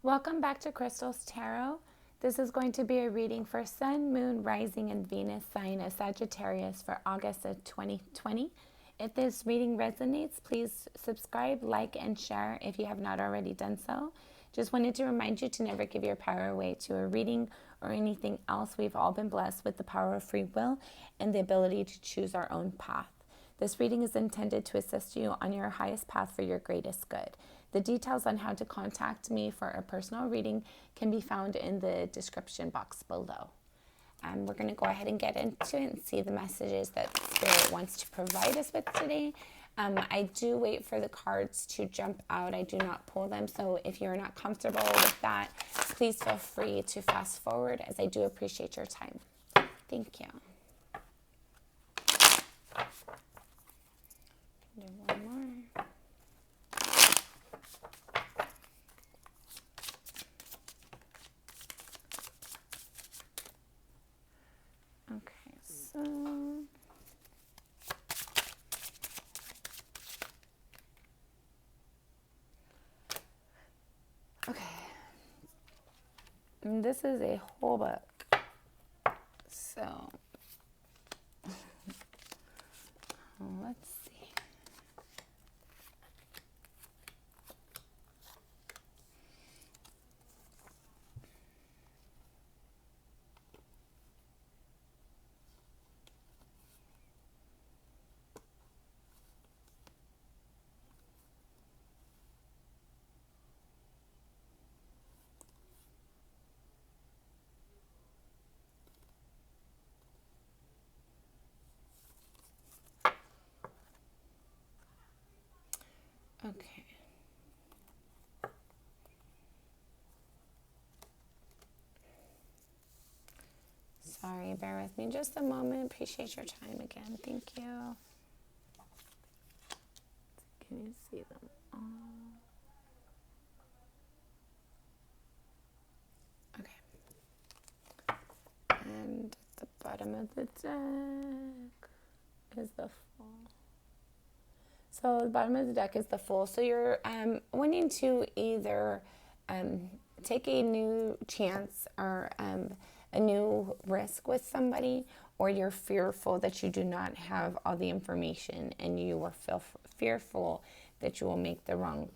Welcome back to Crystal's Tarot. This is going to be a reading for Sun, Moon, Rising, and Venus sign of Sagittarius for August of 2020. If this reading resonates, please subscribe, like, and share if you have not already done so. Just wanted to remind you to never give your power away to a reading or anything else. We've all been blessed with the power of free will and the ability to choose our own path. This reading is intended to assist you on your highest path for your greatest good. The details on how to contact me for a personal reading can be found in the description box below. We're going to go ahead and get into it and see the messages that Spirit wants to provide us with today. I do wait for the cards to jump out. I do not pull them. So if you're not comfortable with that, please feel free to fast forward, as I do appreciate your time. Thank you. Do one more. Okay, so and this is a whole book. So let's see. Okay. Sorry, bear with me just a moment. Appreciate your time again. Thank you. Can you see them all? Okay. And at the bottom of the deck is the Fool. So the bottom of the deck is the Fool. So you're wanting to either take a new chance or a new risk with somebody, or you're fearful that you do not have all the information and you are fearful that you will make the wrong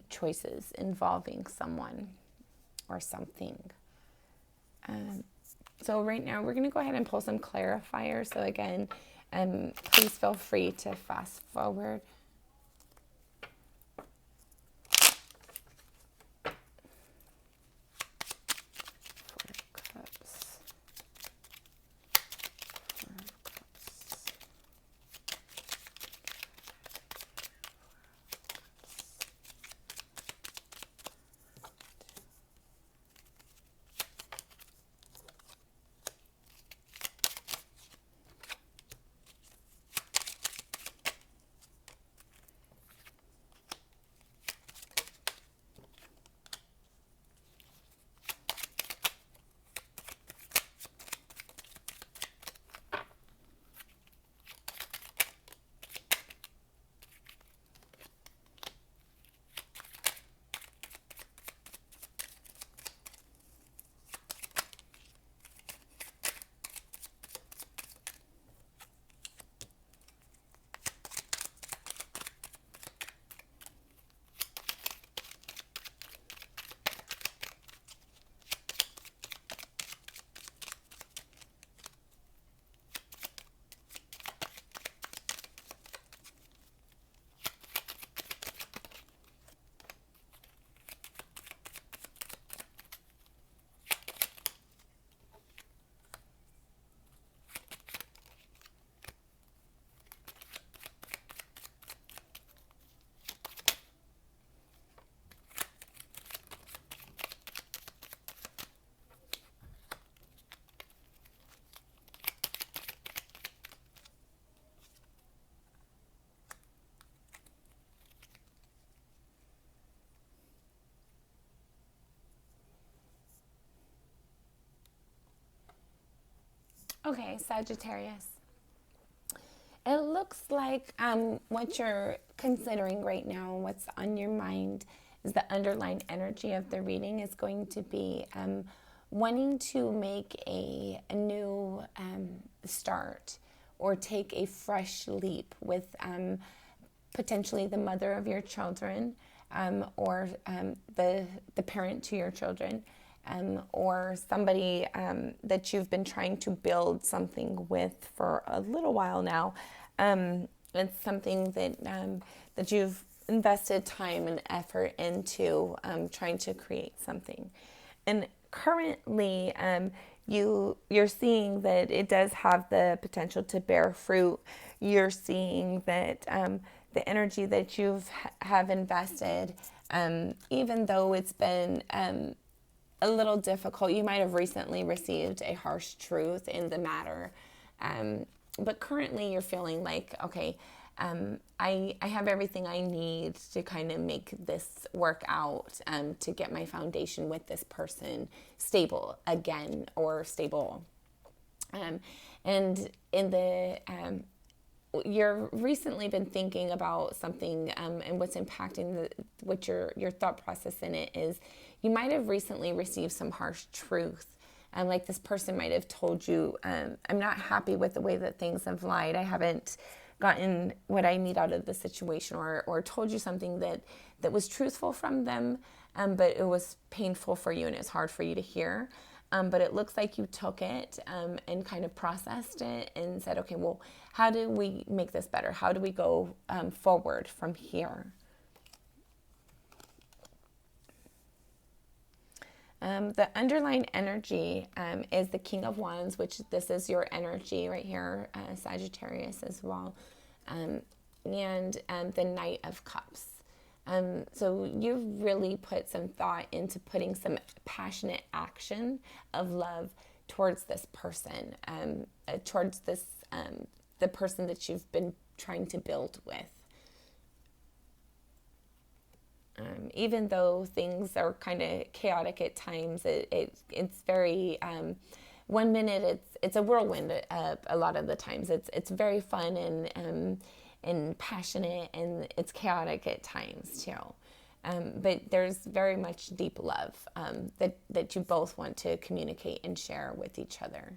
choices involving someone or something. So right now we're going to go ahead and pull some clarifiers. So again, please feel free to fast forward. Okay, Sagittarius. It looks like what you're considering right now, what's on your mind, is the underlying energy of the reading is going to be wanting to make a new start or take a fresh leap with potentially the mother of your children, or the parent to your children, or somebody that you've been trying to build something with for a little while now. It's something that you've invested time and effort into, trying to create something. And currently, you're seeing that it does have the potential to bear fruit. You're seeing that the energy that have invested, even though it's been a little difficult, you might have recently received a harsh truth in the matter, but currently you're feeling like, okay, I have everything I need to kind of make this work out, to get my foundation with this person stable again, or stable. And in the you're recently been thinking about something, and what's impacting what your thought process in it is, you might have recently received some harsh truth. Like this person might have told you, I'm not happy with the way that things have lied. I haven't gotten what I need out of the situation, or told you something that was truthful from them, but it was painful for you and it's hard for you to hear. But it looks like you took it, and kind of processed it and said, okay, well, how do we make this better? How do we go forward from here? The underlying energy is the King of Wands, which this is your energy right here, Sagittarius as well, and the Knight of Cups. So you've really put some thought into putting some passionate action of love towards this person, towards this the person that you've been trying to build with. Even though things are kind of chaotic at times, it's very 1 minute it's a whirlwind. A lot of the times it's very fun and passionate, and it's chaotic at times too. But there's very much deep love that you both want to communicate and share with each other.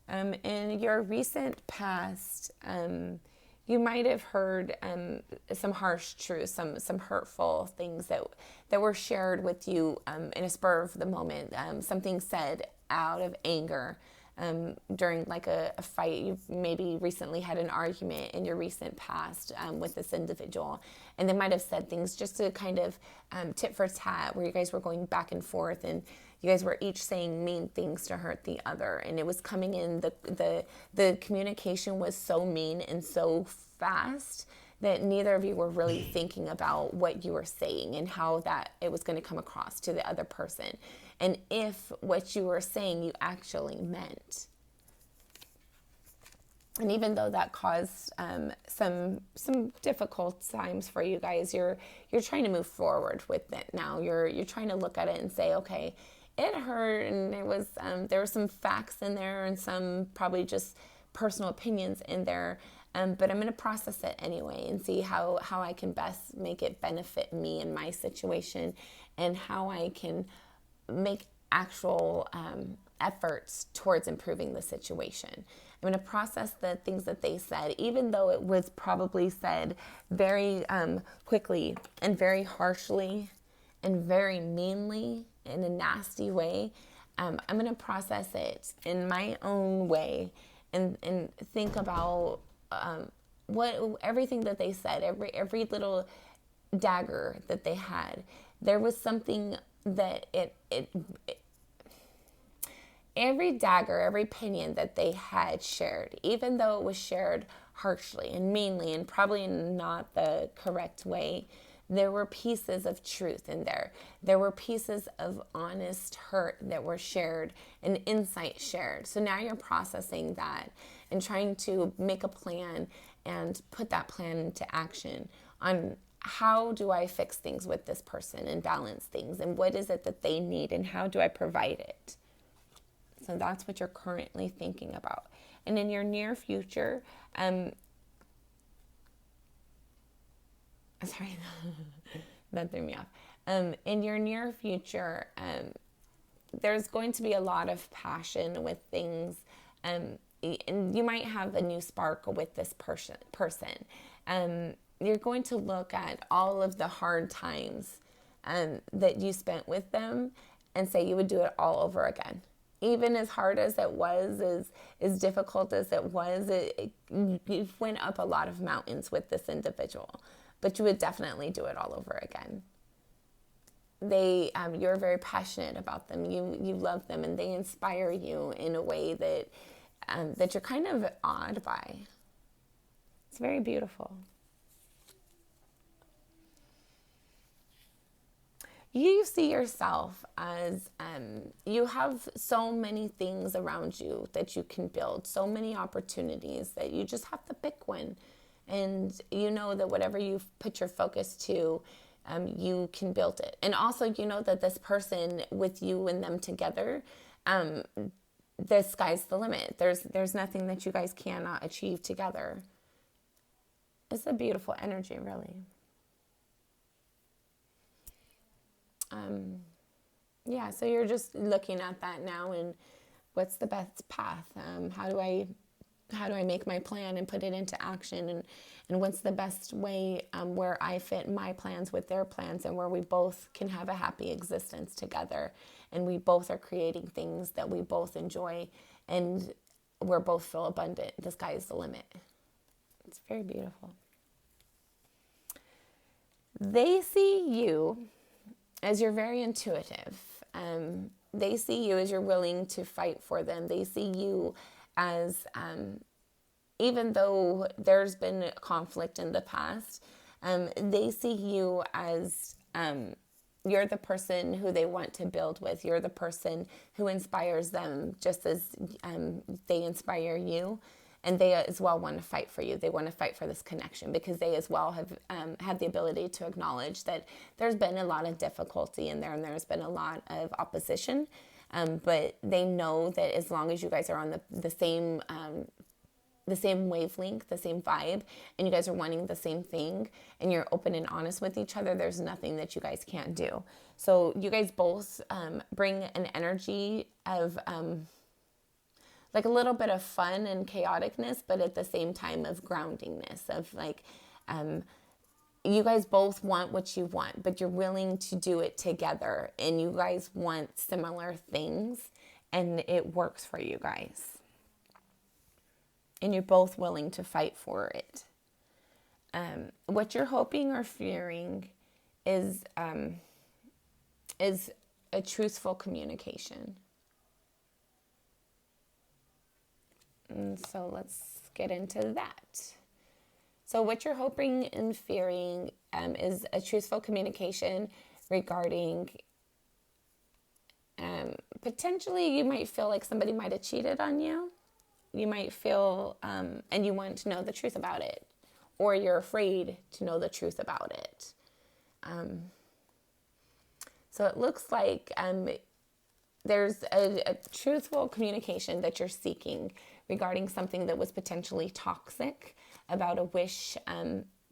In your recent past, you might have heard some harsh truths, some hurtful things that were shared with you in a spur of the moment. Something said out of anger during like a fight. You maybe recently had an argument in your recent past with this individual, and they might have said things just to kind of tit for tat, where you guys were going back and forth, and you guys were each saying mean things to hurt the other, and it was coming in, the communication was so mean and so fast that neither of you were really thinking about what you were saying and how that it was going to come across to the other person, and if what you were saying you actually meant. And even though that caused some difficult times for you guys, you're trying to move forward with it now. You're trying to look at it and say, okay, it hurt, and there were some facts in there and some probably just personal opinions in there, but I'm going to process it anyway and see how I can best make it benefit me in my situation, and how I can make actual efforts towards improving the situation. I'm going to process the things that they said, even though it was probably said very quickly and very harshly and very meanly, in a nasty way. I'm going to process it in my own way, and think about everything that they said, every little dagger that they had. There was something that every dagger, every opinion that they had shared, even though it was shared harshly and meanly and probably not the correct way, there were pieces of truth in there. There were pieces of honest hurt that were shared and insight shared. So now you're processing that and trying to make a plan and put that plan into action on how do I fix things with this person and balance things, and what is it that they need and how do I provide it. So that's what you're currently thinking about. And in your near future, Sorry, that threw me off. In your near future, there's going to be a lot of passion with things, and you might have a new spark with this person. You're going to look at all of the hard times that you spent with them and say you would do it all over again. Even as hard as it was, as difficult as it was, you went up a lot of mountains with this individual, but you would definitely do it all over again. You're very passionate about them. You love them, and they inspire you in a way that you're kind of awed by. It's very beautiful. You see yourself as you have so many things around you that you can build, so many opportunities that you just have to pick one. And you know that whatever you put your focus to, you can build it. And also, you know that this person with you and them together, the sky's the limit. There's nothing that you guys cannot achieve together. It's a beautiful energy, really. Yeah, so you're just looking at that now, and what's the best path? How do I make my plan and put it into action, and what's the best way where I fit my plans with their plans, and where we both can have a happy existence together, and we both are creating things that we both enjoy, and we're both feel abundant. The sky is the limit. It's very beautiful. They see you as you're very intuitive. They see you as you're willing to fight for them. They see you as, even though there's been conflict in the past, they see you as you're the person who they want to build with. You're the person who inspires them just as they inspire you. And they as well want to fight for you. They want to fight for this connection because they as well have had the ability to acknowledge that there's been a lot of difficulty in there, and there's been a lot of opposition. But they know that as long as you guys are on the same wavelength, the same vibe, and you guys are wanting the same thing, and you're open and honest with each other, there's nothing that you guys can't do. So you guys both bring an energy of like a little bit of fun and chaoticness, but at the same time of groundingness, of like, you guys both want what you want, but you're willing to do it together, and you guys want similar things, and it works for you guys. And you're both willing to fight for it. What you're hoping or fearing is a truthful communication. And so let's get into that. So what you're hoping and fearing is a truthful communication regarding potentially you might feel like somebody might have cheated on you. You might feel, and you want to know the truth about it, or you're afraid to know the truth about it. So it looks like there's a truthful communication that you're seeking regarding something that was potentially toxic, about a wish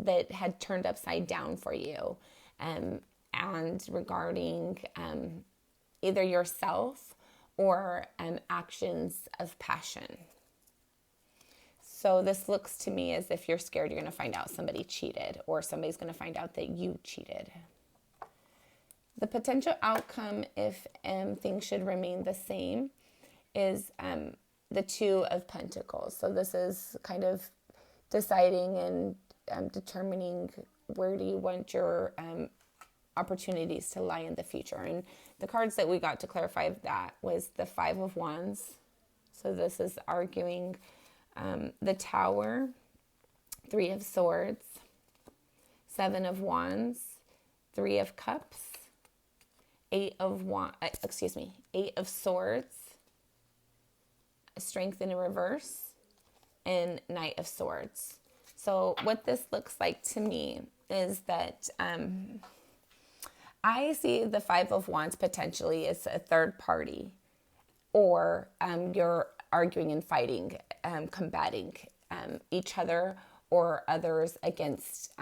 that had turned upside down for you, and regarding either yourself or actions of passion. So this looks to me as if you're scared you're going to find out somebody cheated, or somebody's going to find out that you cheated. The potential outcome, if things should remain the same, is the Two of Pentacles. So this is kind of deciding and determining where do you want your opportunities to lie in the future. And the cards that we got to clarify that was the Five of Wands. So this is arguing the Tower, Three of Swords, Seven of Wands, Three of Cups, Eight of Swords, Strength in a reverse, and Knight of Swords. So what this looks like to me is that I see the Five of Wands potentially as a third party, or you're arguing and fighting, combating each other, or others against,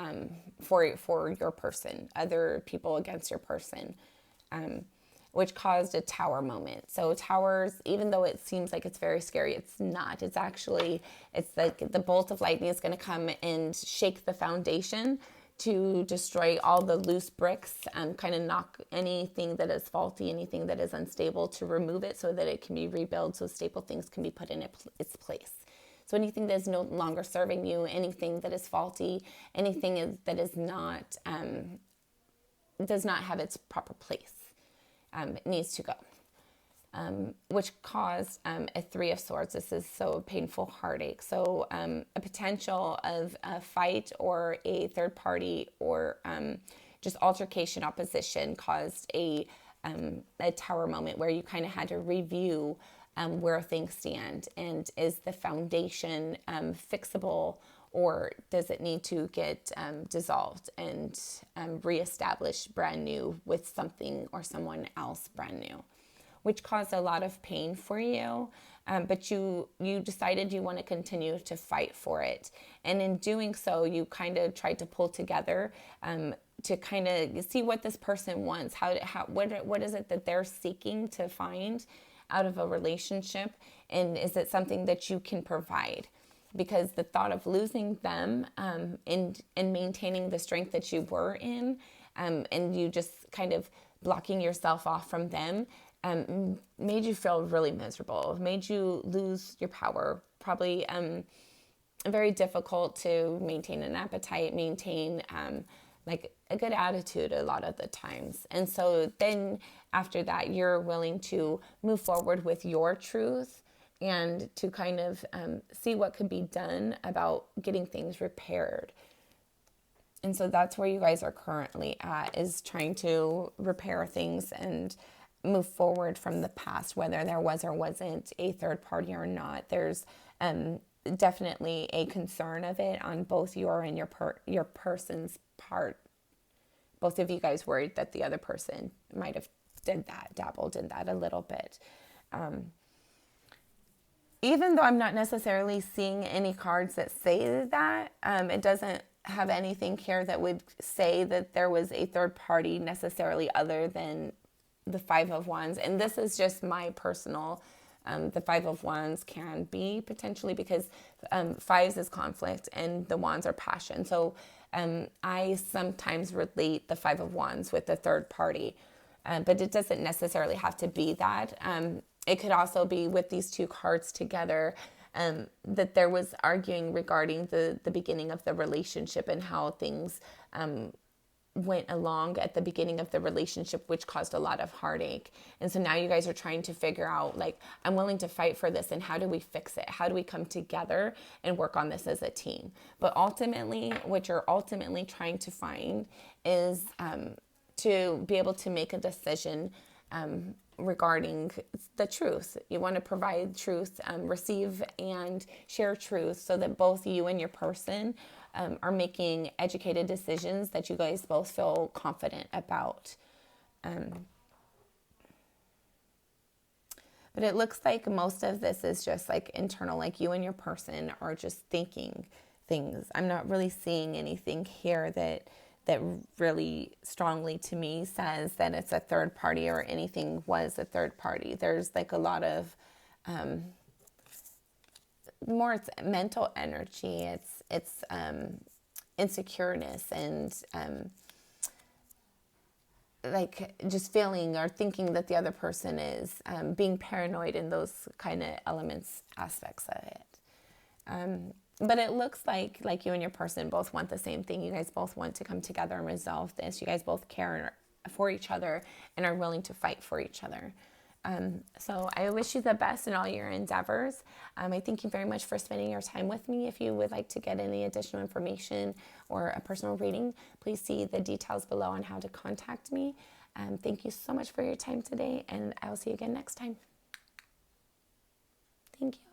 for your person, other people against your person, which caused a tower moment. So towers, even though it seems like it's very scary, it's not. It's actually, it's like the bolt of lightning is going to come and shake the foundation to destroy all the loose bricks, kind of knock anything that is faulty, anything that is unstable, to remove it so that it can be rebuilt, so stable things can be put in its place. So anything that is no longer serving you, anything that is faulty, anything that is not, does not have its proper place, it needs to go. Which caused a Three of Swords. This is so painful heartache. So a potential of a fight or a third party or just altercation, opposition caused a tower moment where you kind of had to review where things stand, and is the foundation fixable, or does it need to get dissolved and reestablished brand new with something or someone else brand new, which caused a lot of pain for you. But you decided you want to continue to fight for it. And in doing so, you kind of tried to pull together to kind of see what this person wants. What is it that they're seeking to find out of a relationship? And is it something that you can provide? Because the thought of losing them and maintaining the strength that you were in, and you just kind of blocking yourself off from them, made you feel really miserable, made you lose your power, probably very difficult to maintain an appetite, maintain like a good attitude a lot of the times. And so then after that, you're willing to move forward with your truth and to kind of see what could be done about getting things repaired. And so that's where you guys are currently at, is trying to repair things and move forward from the past, whether there was or wasn't a third party or not. There's definitely a concern of it on both your and your person's part. Both of you guys worried that the other person might have dabbled in that a little bit. Even though I'm not necessarily seeing any cards that say that, it doesn't have anything here that would say that there was a third party necessarily, other than the Five of Wands. And this is just my personal, the Five of Wands can be potentially, because fives is conflict and the wands are passion. So I sometimes relate the Five of Wands with the third party, but it doesn't necessarily have to be that. It could also be with these two cards together, that there was arguing regarding the beginning of the relationship and how things went along at the beginning of the relationship, which caused a lot of heartache. And so now you guys are trying to figure out, like, I'm willing to fight for this, and how do we fix it? How do we come together and work on this as a team? But ultimately, what you're ultimately trying to find is to be able to make a decision regarding the truth. You want to provide truth, receive and share truth, so that both you and your person are making educated decisions that you guys both feel confident about. But it looks like most of this is just like internal, like you and your person are just thinking things. I'm not really seeing anything here that really strongly to me says that it's a third party or anything was a third party. There's like a lot of more, it's mental energy. It's insecureness and like just feeling or thinking that the other person is being paranoid, in those kind of elements, aspects of it. But it looks like you and your person both want the same thing. You guys both want to come together and resolve this. You guys both care for each other and are willing to fight for each other. So I wish you the best in all your endeavors. I thank you very much for spending your time with me. If you would like to get any additional information or a personal reading, please see the details below on how to contact me. Thank you so much for your time today, and I will see you again next time. Thank you.